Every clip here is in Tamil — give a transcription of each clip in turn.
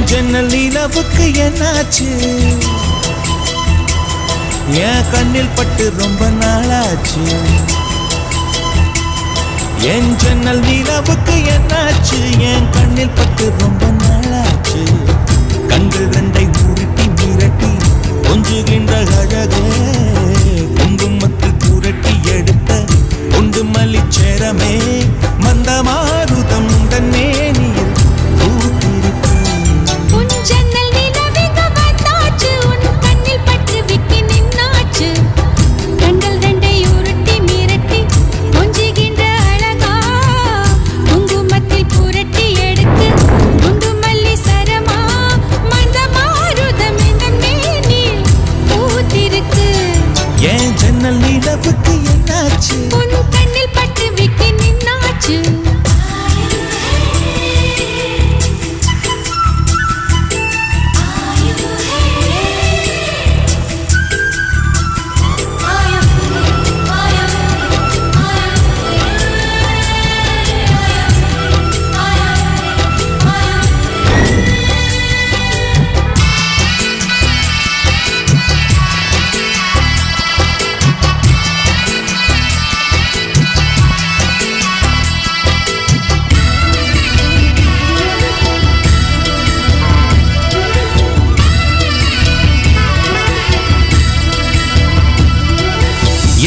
ஜன்னல் நிலவுக்கு என்னாச்சு? என் கண்ணில் பட்டு ரொம்ப நாளாச்சு. என் ஜன்னல் நிலவுக்கு என்னாச்சு? என் கண்ணில் பட்டு ரொம்ப நாளாச்சு. கண்கள் ரெண்டை உருட்டி மிரட்டி கொஞ்சுகின்ற அழகே, குங்குமத்தில் புரட்டி எடுத்த கொண்டு மல்லிச்சேரமே, மந்த மாருதம் தன்னேனியில் பூத்திருக்கும். உன் ஜன்னல் நிலவுக்கு வந்தாச்சு, உன் கண்ணில் பட்டு விக்கி நின்னாச்சு. கண்கள் ரெண்டை உருட்டி மிரட்டி கொஞ்சுகின்ற அழகா, குங்குமத்தில் புரட்டி எடுத்து குண்டு மல்லி சரமா, மந்த மாருதம் இந்த மேனில் பூத்திருக்கு. என் ஜன்னல் நிலவுக்கு என்னாச்சு? உன் கண்ணில் பட்டு விக்கி நின்னாச்சு.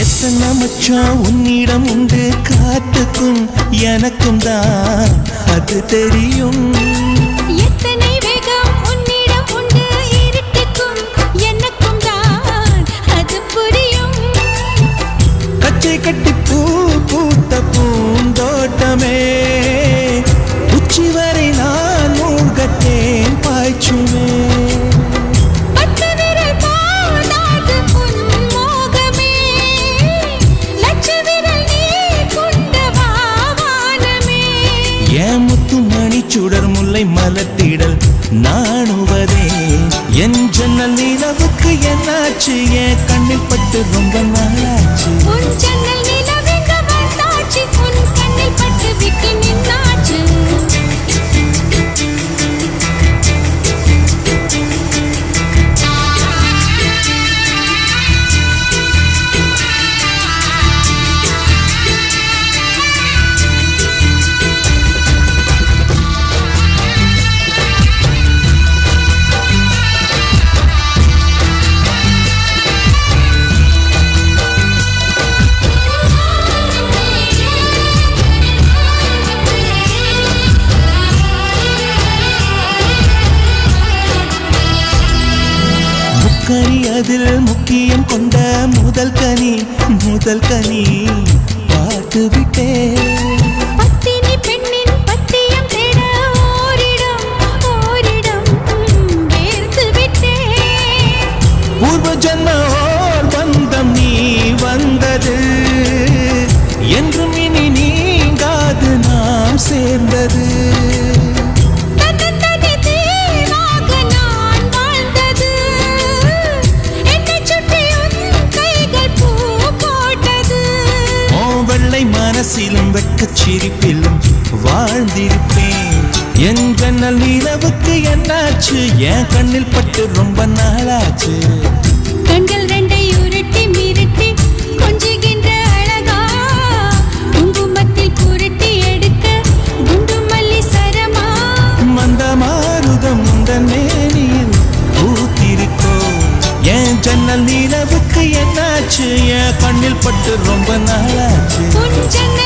எத்தனை மச்சான் உன்னிடம் உண்டு, காத்துக்கும் எனக்கும் தான் அது தெரியும். எத்தனை வேகம் உன்னிடம் உண்டு, இருட்டுக்கும் எனக்கும் தான் அது புரியும். கச்சை கட்டி பூ பூத்த பூந்தோட்டமே, உச்சி வரை நான் மூழ்கத்தேன் பாய்ச்சுமே. பத்து விரல் போதாது உன் மோகமே, லட்ச விரல் நீ கொண்ட வாவானமே. என் முத்து மணி சுடர் முல்லை மலத்திடல் நாணுவதே. என் ஜன்னல் நிலவுக்கு என்னாச்சு? என் கண்ணில் பட்டு ரொம்ப நாளாச்சு. உன் ஜன்னல் நிலவுக்கு வந்தாச்சு, உன் கண்ணில் பட்டு விக்கி நின்னாச்சு. முக்கனி அதில் முக்கியம் கொண்ட முதல் கனி, முதல் கனி பார்த்து விட்டேன். பத்தினி பெண்ணின் பத்தியம் தேட ஓரிடம் ஓரிடம் வேர்த்து விட்டேன். பூர்வ ஜன்ம ஓர் பந்தம் நீ வந்தது, என்றும் இனி நீங்காது நாம் சேர்ந்தது. தன்னந்தனி தீவாக நான் வாழ்ந்தது, என்னைச் சுற்றி உன் கைகள் பூ போட்டது. ஓ வெள்ளை மனசிலும் வெட்கச் சிரிப்பிலும் வாழ்ந்திருப்பேன். என் ஜன்னல் நிலவுக்கு என்னாச்சு? என் கண்ணில் பட்டு ரொம்ப நாளாச்சு. கண்கள் ரெண்டை உருட்டி மிரட்டி கொஞ்சுகின்ற அழகா, குங்குமத்தில் புரட்டி எடுக்க குண்டு மல்லி சரமா, மந்த மாருதம் உந்தன் மேனியில் பூத்திருக்கோ. என் ஜன்னல் நிலவுக்கு என்னாச்சு? என் கண்ணில் பட்டு ரொம்ப நாளாச்சு. உன் ஜன்னல்